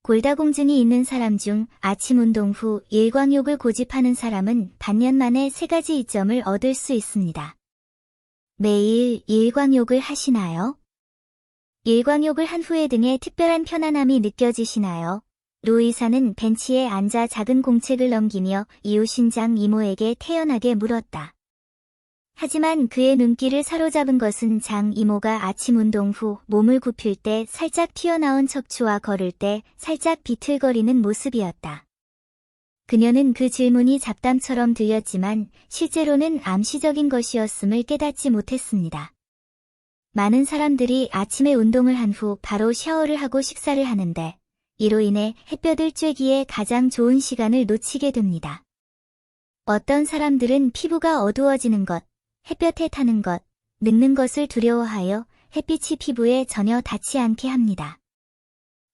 골다공증이 있는 사람 중 아침 운동 후 일광욕을 고집하는 사람은 반년 만에 3가지 이점을 얻을 수 있습니다. 매일 일광욕을 하시나요? 일광욕을 한 후에 등에 특별한 편안함이 느껴지시나요? 로 의사는 벤치에 앉아 작은 공책을 넘기며 이웃신장 이모에게 태연하게 물었다. 하지만 그의 눈길을 사로잡은 것은 장 이모가 아침 운동 후 몸을 굽힐 때 살짝 튀어나온 척추와 걸을 때 살짝 비틀거리는 모습이었다. 그녀는 그 질문이 잡담처럼 들렸지만 실제로는 암시적인 것이었음을 깨닫지 못했습니다. 많은 사람들이 아침에 운동을 한 후 바로 샤워를 하고 식사를 하는데 이로 인해 햇볕을 쬐기에 가장 좋은 시간을 놓치게 됩니다. 어떤 사람들은 피부가 어두워지는 것, 햇볕에 타는 것, 늙는 것을 두려워하여 햇빛이 피부에 전혀 닿지 않게 합니다.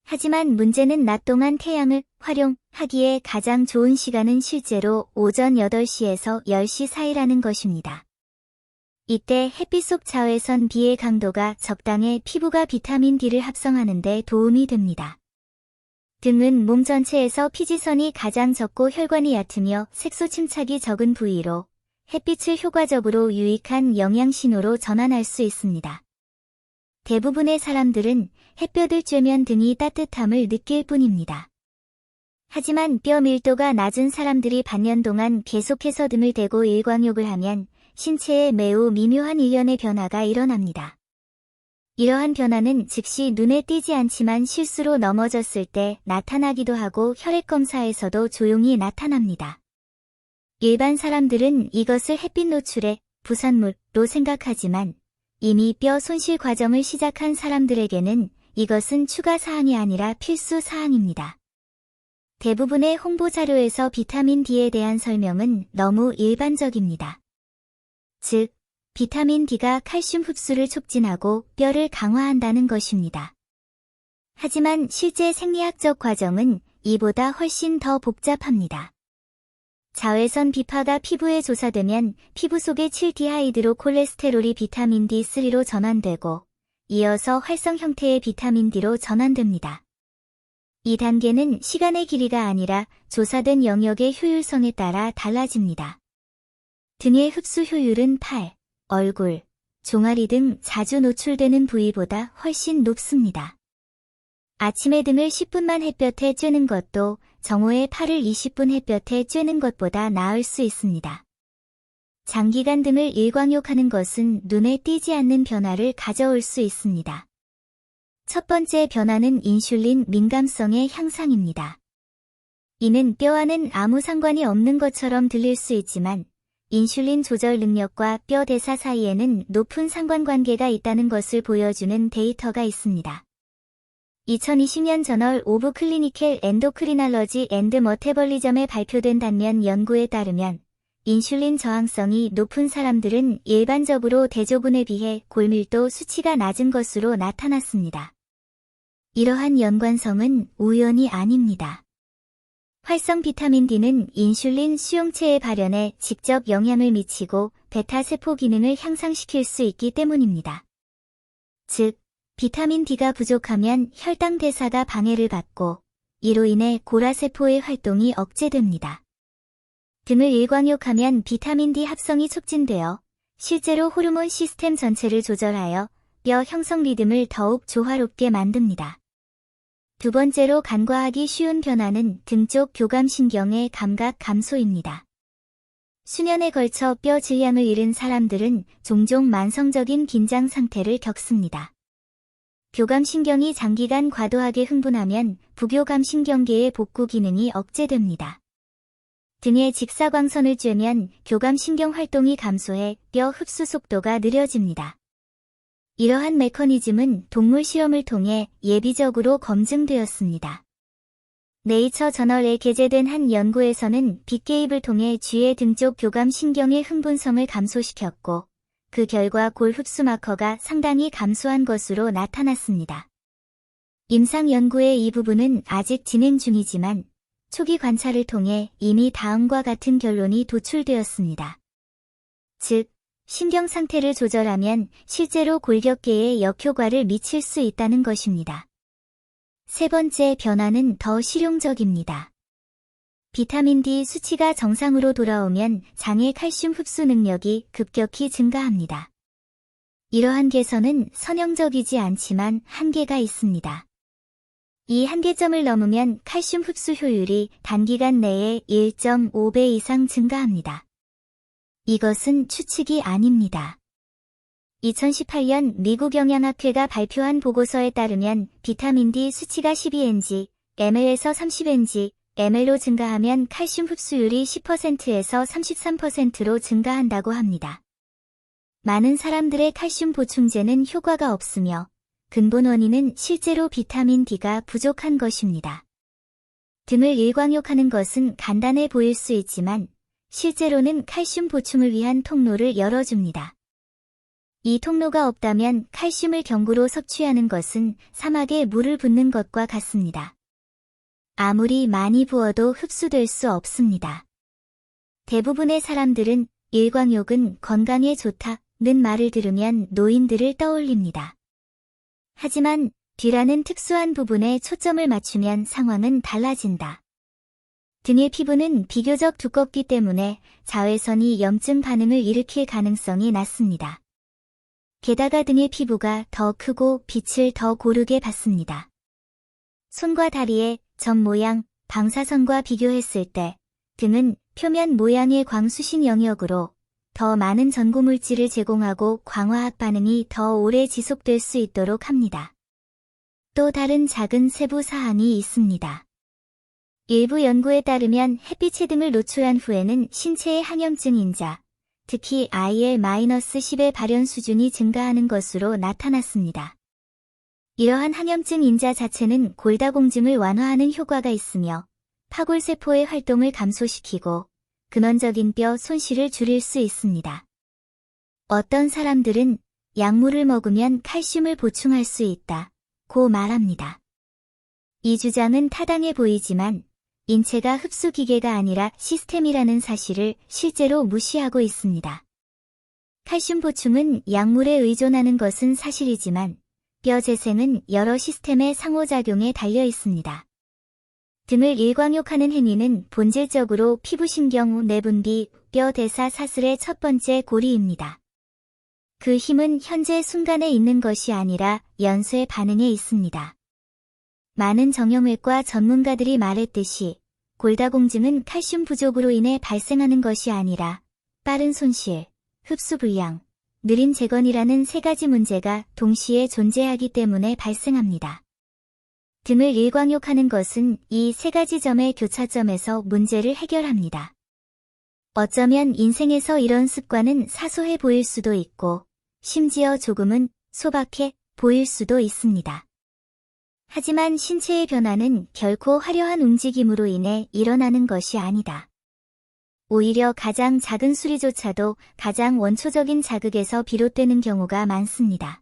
하지만 문제는 낮 동안 태양을 활용하기에 가장 좋은 시간은 실제로 오전 8시에서 10시 사이라는 것입니다. 이때 햇빛 속 자외선 B의 강도가 적당해 피부가 비타민 D를 합성하는 데 도움이 됩니다. 등은 몸 전체에서 피지선이 가장 적고 혈관이 얕으며 색소 침착이 적은 부위로 햇빛을 효과적으로 유익한 영양신호로 전환할 수 있습니다. 대부분의 사람들은 햇볕을 쬐면 등이 따뜻함을 느낄 뿐입니다. 하지만 뼈 밀도가 낮은 사람들이 반년 동안 계속해서 등을 대고 일광욕을 하면 신체에 매우 미묘한 일련의 변화가 일어납니다. 이러한 변화는 즉시 눈에 띄지 않지만 실수로 넘어졌을 때 나타나기도 하고 혈액검사에서도 조용히 나타납니다. 일반 사람들은 이것을 햇빛 노출의 부산물로 생각하지만 이미 뼈 손실 과정을 시작한 사람들에게는 이것은 추가 사항이 아니라 필수 사항입니다. 대부분의 홍보 자료에서 비타민 D에 대한 설명은 너무 일반적입니다. 즉, 비타민 D가 칼슘 흡수를 촉진하고 뼈를 강화한다는 것입니다. 하지만 실제 생리학적 과정은 이보다 훨씬 더 복잡합니다. 자외선 비파가 피부에 조사되면 피부 속의 7디하이드로콜레스테롤이 비타민 D3로 전환되고 이어서 활성 형태의 비타민 D로 전환됩니다. 이 단계는 시간의 길이가 아니라 조사된 영역의 효율성에 따라 달라집니다. 등의 흡수 효율은 팔, 얼굴, 종아리 등 자주 노출되는 부위보다 훨씬 높습니다. 아침에 등을 10분만 햇볕에 쬐는 것도 정오에 팔을 20분 햇볕에 쬐는 것보다 나을 수 있습니다. 장기간 등을 일광욕하는 것은 눈에 띄지 않는 변화를 가져올 수 있습니다. 첫 번째 변화는 인슐린 민감성의 향상입니다. 이는 뼈와는 아무 상관이 없는 것처럼 들릴 수 있지만 인슐린 조절 능력과 뼈 대사 사이에는 높은 상관관계가 있다는 것을 보여주는 데이터가 있습니다. 2020년 저널 오브 클리니컬 엔도크리널러지 앤드 머테벌리즘에 발표된 단면 연구에 따르면 인슐린 저항성이 높은 사람들은 일반적으로 대조군에 비해 골밀도 수치가 낮은 것으로 나타났습니다. 이러한 연관성은 우연이 아닙니다. 활성 비타민 D는 인슐린 수용체의 발현에 직접 영향을 미치고 베타 세포 기능을 향상시킬 수 있기 때문입니다. 즉, 비타민 D가 부족하면 혈당 대사가 방해를 받고 이로 인해 고라세포의 활동이 억제됩니다. 등을 일광욕하면 비타민 D 합성이 촉진되어 실제로 호르몬 시스템 전체를 조절하여 뼈 형성 리듬을 더욱 조화롭게 만듭니다. 두 번째로 간과하기 쉬운 변화는 등 쪽 교감신경의 감각 감소입니다. 수년에 걸쳐 뼈 질량을 잃은 사람들은 종종 만성적인 긴장 상태를 겪습니다. 교감신경이 장기간 과도하게 흥분하면 부교감신경계의 복구 기능이 억제됩니다. 등에 직사광선을 쬐면 교감신경 활동이 감소해 뼈 흡수 속도가 느려집니다. 이러한 메커니즘은 동물 실험을 통해 예비적으로 검증되었습니다. 네이처 저널에 게재된 한 연구에서는 빅게입을 통해 쥐의 등 쪽 교감신경의 흥분성을 감소시켰고 그 결과 골 흡수 마커가 상당히 감소한 것으로 나타났습니다. 임상 연구의 이 부분은 아직 진행 중이지만 초기 관찰을 통해 이미 다음과 같은 결론이 도출되었습니다. 즉, 신경 상태를 조절하면 실제로 골격계에 역효과를 미칠 수 있다는 것입니다. 세 번째 변화는 더 실용적입니다. 비타민 D 수치가 정상으로 돌아오면 장의 칼슘 흡수 능력이 급격히 증가합니다. 이러한 개선은 선형적이지 않지만 한계가 있습니다. 이 한계점을 넘으면 칼슘 흡수 효율이 단기간 내에 1.5배 이상 증가합니다. 이것은 추측이 아닙니다. 2018년 미국 영양학회가 발표한 보고서에 따르면 비타민 D 수치가 12ng, ml에서 30ng, ml로 증가하면 칼슘 흡수율이 10%에서 33%로 증가한다고 합니다. 많은 사람들의 칼슘 보충제는 효과가 없으며 근본 원인은 실제로 비타민 D가 부족한 것입니다. 등을 일광욕하는 것은 간단해 보일 수 있지만 실제로는 칼슘 보충을 위한 통로를 열어줍니다. 이 통로가 없다면 칼슘을 경구로 섭취하는 것은 사막에 물을 붓는 것과 같습니다. 아무리 많이 부어도 흡수될 수 없습니다. 대부분의 사람들은 일광욕은 건강에 좋다는 말을 들으면 노인들을 떠올립니다. 하지만 뒤라는 특수한 부분에 초점을 맞추면 상황은 달라진다. 등의 피부는 비교적 두껍기 때문에 자외선이 염증 반응을 일으킬 가능성이 낮습니다. 게다가 등의 피부가 더 크고 빛을 더 고르게 받습니다. 손과 다리의 점 모양, 방사선과 비교했을 때 등은 표면 모양의 광수신 영역으로 더 많은 전고물질을 제공하고 광화학 반응이 더 오래 지속될 수 있도록 합니다. 또 다른 작은 세부 사항이 있습니다. 일부 연구에 따르면 햇빛에 등을 노출한 후에는 신체의 항염증 인자, 특히 IL-10의 발현 수준이 증가하는 것으로 나타났습니다. 이러한 항염증 인자 자체는 골다공증을 완화하는 효과가 있으며 파골세포의 활동을 감소시키고 근원적인 뼈 손실을 줄일 수 있습니다. 어떤 사람들은 약물을 먹으면 칼슘을 보충할 수 있다고 말합니다. 이 주장은 타당해 보이지만 인체가 흡수 기계가 아니라 시스템이라는 사실을 실제로 무시하고 있습니다. 칼슘 보충은 약물에 의존하는 것은 사실이지만 뼈 재생은 여러 시스템의 상호작용에 달려 있습니다. 등을 일광욕하는 행위는 본질적으로 피부신경 내분비, 뼈 대사 사슬의 첫 번째 고리입니다. 그 힘은 현재 순간에 있는 것이 아니라 연쇄 반응에 있습니다. 많은 정형외과 전문가들이 말했듯이 골다공증은 칼슘 부족으로 인해 발생하는 것이 아니라 빠른 손실, 흡수 불량, 느린 재건이라는 세 가지 문제가 동시에 존재하기 때문에 발생합니다. 등을 일광욕하는 것은 이 세 가지 점의 교차점에서 문제를 해결합니다. 어쩌면 인생에서 이런 습관은 사소해 보일 수도 있고 심지어 조금은 소박해 보일 수도 있습니다. 하지만 신체의 변화는 결코 화려한 움직임으로 인해 일어나는 것이 아니다. 오히려 가장 작은 수리조차도 가장 원초적인 자극에서 비롯되는 경우가 많습니다.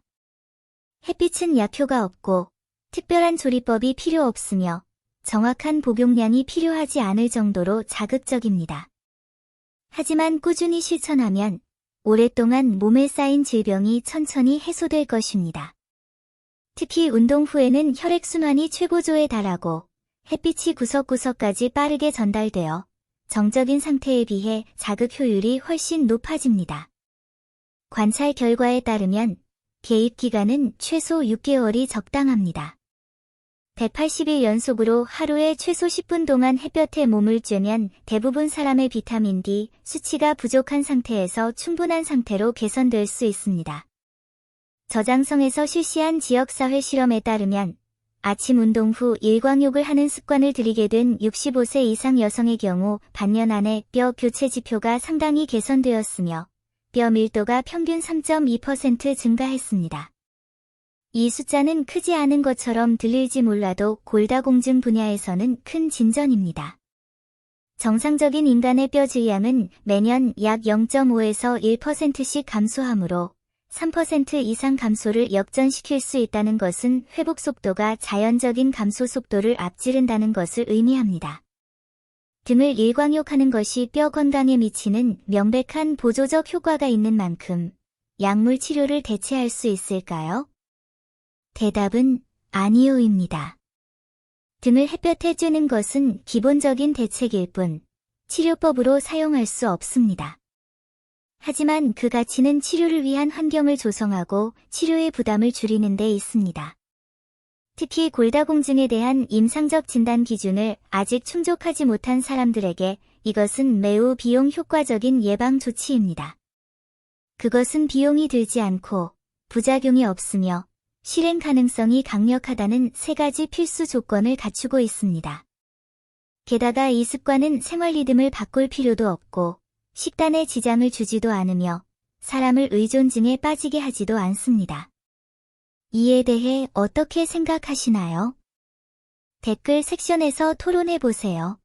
햇빛은 약효가 없고 특별한 조리법이 필요 없으며 정확한 복용량이 필요하지 않을 정도로 자극적입니다. 하지만 꾸준히 실천하면 오랫동안 몸에 쌓인 질병이 천천히 해소될 것입니다. 특히 운동 후에는 혈액순환이 최고조에 달하고 햇빛이 구석구석까지 빠르게 전달되어 정적인 상태에 비해 자극 효율이 훨씬 높아집니다. 관찰 결과에 따르면 개입 기간은 최소 6개월이 적당합니다. 180일 연속으로 하루에 최소 10분 동안 햇볕에 몸을 쬐면 대부분 사람의 비타민 D 수치가 부족한 상태에서 충분한 상태로 개선될 수 있습니다. 저장성에서 실시한 지역사회 실험에 따르면 아침 운동 후 일광욕을 하는 습관을 들이게 된 65세 이상 여성의 경우 반년 안에 뼈 교체 지표가 상당히 개선되었으며 뼈 밀도가 평균 3.2% 증가했습니다. 이 숫자는 크지 않은 것처럼 들릴지 몰라도 골다공증 분야에서는 큰 진전입니다. 정상적인 인간의 뼈 질량은 매년 약 0.5에서 1%씩 감소하므로 3% 이상 감소를 역전시킬 수 있다는 것은 회복 속도가 자연적인 감소 속도를 앞지른다는 것을 의미합니다. 등을 일광욕하는 것이 뼈 건강에 미치는 명백한 보조적 효과가 있는 만큼 약물 치료를 대체할 수 있을까요? 대답은 아니요입니다. 등을 햇볕에 쬐는 것은 기본적인 대책일 뿐 치료법으로 사용할 수 없습니다. 하지만 그 가치는 치료를 위한 환경을 조성하고 치료의 부담을 줄이는 데 있습니다. 특히 골다공증에 대한 임상적 진단 기준을 아직 충족하지 못한 사람들에게 이것은 매우 비용 효과적인 예방 조치입니다. 그것은 비용이 들지 않고 부작용이 없으며 실행 가능성이 강력하다는 세 가지 필수 조건을 갖추고 있습니다. 게다가 이 습관은 생활 리듬을 바꿀 필요도 없고 식단에 지장을 주지도 않으며 사람을 의존증에 빠지게 하지도 않습니다. 이에 대해 어떻게 생각하시나요? 댓글 섹션에서 토론해 보세요.